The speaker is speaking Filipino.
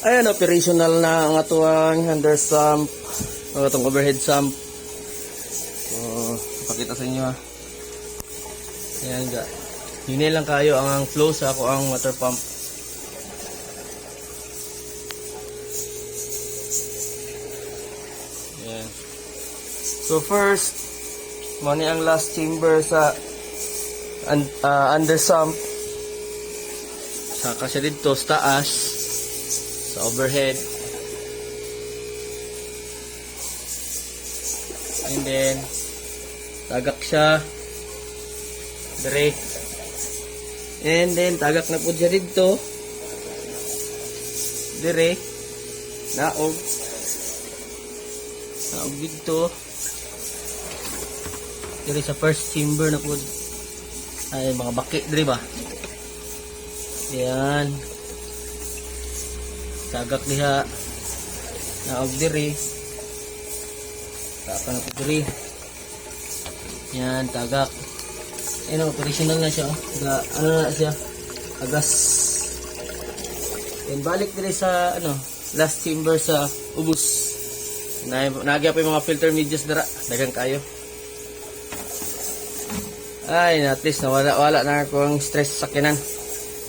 Ayan, operational na ang atuang under sump, o itong overhead sump. So, pakita sa inyo ha. Ayan ga. Hinay lang kayo ang flow sa ako ang water pump. Ayan. So first, mani ang last chamber sa under sump. Saka siya dito sa taas, sa overhead. And then, tagak siya. Dire. And then, tagak na po siya dito. Dire. Naog. Naog dito. Dire sa first chamber na po. Ay, mga baki. Dire ba? Yan. Tagak diha. Naog dire. Taka na po dire. Yan, tagak. Ayan, operational na siya. Ano na siya? Agas. Yan, balik dire sa last chamber sa ubos. Nagya pa yung mga filter medias dara. Dagang kayo. Ay, at least wala na ako ang stress sa sakinan.